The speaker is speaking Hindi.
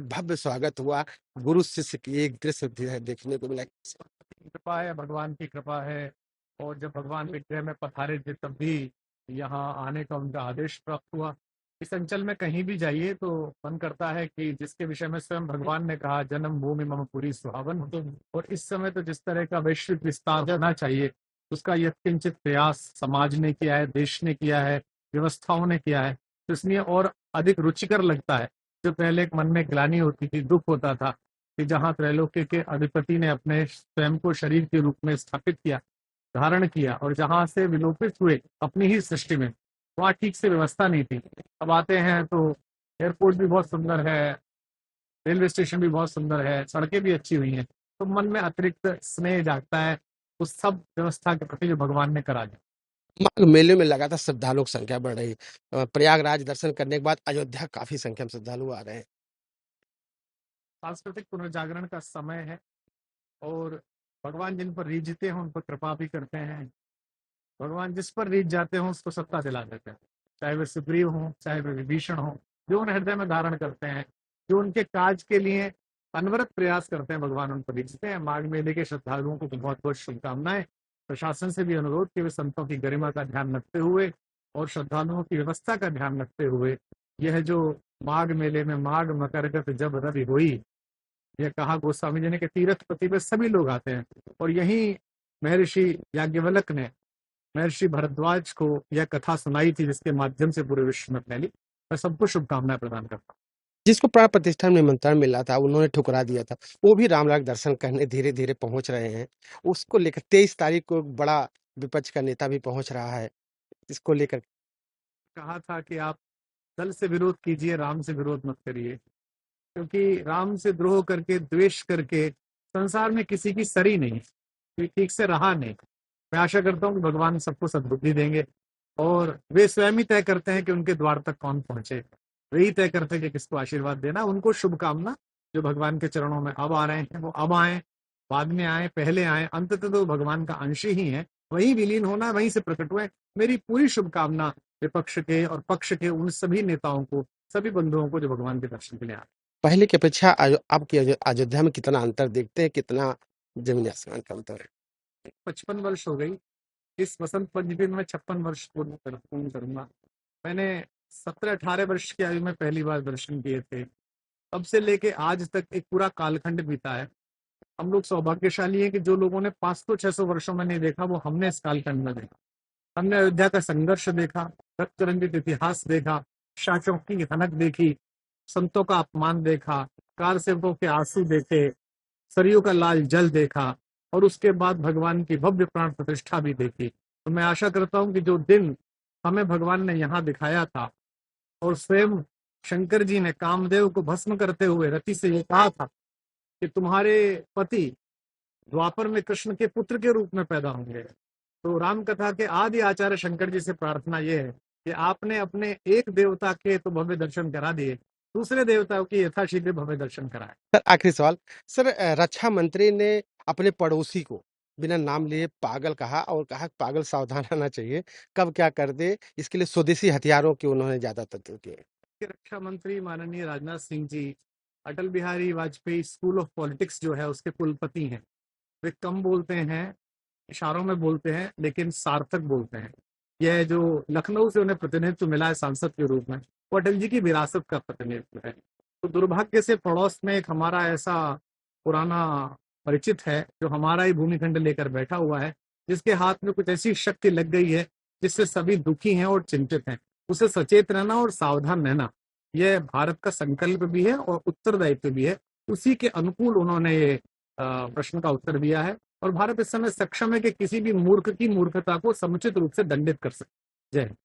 भव्य स्वागत हुआ। गुरु शिष्य की एक दृश्य देखने को मिला। कृपा है, भगवान की कृपा है। और जब भगवान विग्रह में पधारे थे तब भी यहाँ आने का उनका आदेश प्राप्त हुआ। इस अंचल में कहीं भी जाइए तो मन करता है कि जिसके विषय में स्वयं भगवान ने कहा, जन्म भूमि मम पुरी सुहावन। और इस समय तो जिस तरह का वैश्विक विस्तार होना चाहिए उसका यत्किंचित प्रयास समाज ने किया है, देश ने किया है, व्यवस्थाओं ने किया है। तो इसलिए और अधिक रुचिकर लगता है। जो पहले एक मन में ग्लानि होती थी, दुख होता था कि जहाँ त्रैलोक्य के अधिपति ने अपने स्वयं को शरीर के रूप में स्थापित किया, धारण किया, और जहां से विलोपित हुए अपनी ही सृष्टि में, वहाँ ठीक से व्यवस्था नहीं थी। अब आते हैं तो एयरपोर्ट भी बहुत सुंदर है, रेलवे स्टेशन भी बहुत सुंदर है, सड़कें भी अच्छी हुई हैं, तो मन में अतिरिक्त स्नेह जागता है उस सब व्यवस्था के प्रति जो भगवान ने करा दी। माघ मेले में लगातार श्रद्धालुओं की संख्या बढ़ रही। प्रयागराज दर्शन करने के बाद अयोध्या काफी संख्या में श्रद्धालु आ रहे हैं। सांस्कृतिक पुनर्जागरण का समय है और भगवान जिन पर रीझते हैं उन पर कृपा भी करते हैं। भगवान जिस पर रीझ जाते हैं उसको सत्ता दिला देते हैं, चाहे वे सुग्रीव हों, चाहे वे विभीषण हों, जो उन हृदय में धारण करते हैं, जो उनके काज के लिए अनवरत प्रयास करते हैं, भगवान उन पर रीझते हैं। माघ मेले के श्रद्धालुओं को तो बहुत बहुत शुभकामनाएं। प्रशासन से भी अनुरोध कि वे संतों की गरिमा का ध्यान रखते हुए और श्रद्धालुओं की व्यवस्था का ध्यान रखते हुए यह जो माघ मेले में माघ मकरगत जब रवि हुई, यह कहा गोस्वामी जी ने कि तीर्थ पति पे सभी लोग आते हैं। और यही महर्षि याज्ञवल्क्य ने महर्षि भरद्वाज को यह कथा सुनाई थी जिसके माध्यम से पूरे विश्व में फैली। मैं सबको शुभकामनाएं प्रदान करता हूँ। जिसको प्राण प्रतिष्ठान में निमंत्रण मिला था उन्होंने ठुकरा दिया था, वो भी रामलला के दर्शन करने धीरे धीरे पहुंच रहे हैं। उसको लेकर 23 तारीख को एक बड़ा विपक्ष का नेता भी पहुंच रहा है। इसको लेकर कहा था कि आप दल से विरोध कीजिए, राम से विरोध मत करिए, क्योंकि राम से द्रोह करके, द्वेष करके संसार में किसी की सरी नहीं, कोई ठीक से रहा नहीं। मैं आशा करता हूँ कि भगवान सबको सद्बुद्धि देंगे और वे स्वयं ही तय करते हैं कि उनके द्वार तक कौन पहुंचे। वे ही तय करते हैं कि किसको आशीर्वाद देना। उनको शुभकामना जो भगवान के चरणों में अब आ रहे हैं वो अब आए, बाद में आए, पहले आए, अंततः तो भगवान का अंश ही है, वही विलीन होना, वहीं से प्रकट हुए। मेरी पूरी शुभकामना विपक्ष के और पक्ष के उन सभी नेताओं को, सभी बंधुओं को जो भगवान के दर्शन के लिए आए। पहले की अपेक्षा अब की अयोध्या में कितना अंतर देखते हैं, कितना जमीन आसमान का अंतर है। 55 वर्ष हो गई। इस वसंत पंचमी में 56 वर्ष पूर्ण करूंगा। मैंने 17-18 वर्ष की आयु में पहली बार दर्शन किए थे। तब से लेके आज तक एक पूरा कालखंड बीता है। हम लोग सौभाग्यशाली हैं कि जो लोगों ने 500-600 वर्षों में नहीं देखा वो हमने इस कालखंड में देखा। हमने अयोध्या का संघर्ष देखा, रक्त रंजित इतिहास देखा, शासकों की हनक देखी, संतों का अपमान देखा, कार सेवकों के आंसू देखे, सरयू का लाल जल देखा, और उसके बाद भगवान की भव्य प्राण प्रतिष्ठा भी देखी। तो मैं आशा करता हूँ कि जो दिन हमें भगवान ने यहाँ दिखाया था और स्वयं शंकर जी ने कामदेव को भस्म करते हुए रति से ये कहा था कि तुम्हारे पति द्वापर में कृष्ण के पुत्र के रूप में पैदा होंगे, तो राम कथा के आदि आचार्य शंकर जी से प्रार्थना ये है कि आपने अपने एक देवता के तो भव्य दर्शन करा दिए, दूसरे देवताओं के यथाशीघ्र भव्य दर्शन कराए। सर आखिरी सवाल, सर रक्षा मंत्री ने अपने पड़ोसी को बिना नाम लिए पागल कहा और कहा पागल सावधान रहना चाहिए, कब क्या कर दे, इसके लिए स्वदेशी हथियारों की उन्होंने ज्यादा तत्व किए। रक्षा मंत्री माननीय Rajnath Singh ji Atal Bihari Vajpayee school of politics जो है उसके कुलपति हैं। वे कम बोलते हैं, इशारों में बोलते हैं, लेकिन सार्थक बोलते हैं। यह जो लखनऊ से उन्हें प्रतिनिधित्व मिला है सांसद के रूप में, वो अटल जी की विरासत का प्रतिनिधित्व है। तो दुर्भाग्य से पड़ोस में एक हमारा ऐसा पुराना परिचित है जो हमारा ही भूमिखंड लेकर बैठा हुआ है, जिसके हाथ में कुछ ऐसी शक्ति लग गई है जिससे सभी दुखी हैं और चिंतित हैं। उसे सचेत रहना और सावधान रहना, यह भारत का संकल्प भी है और उत्तरदायित्व भी है। उसी के अनुकूल उन्होंने ये प्रश्न का उत्तर दिया है और भारत इस समय सक्षम है कि किसी भी मूर्ख की मूर्खता को समुचित रूप से दंडित कर सके। जय हिंद।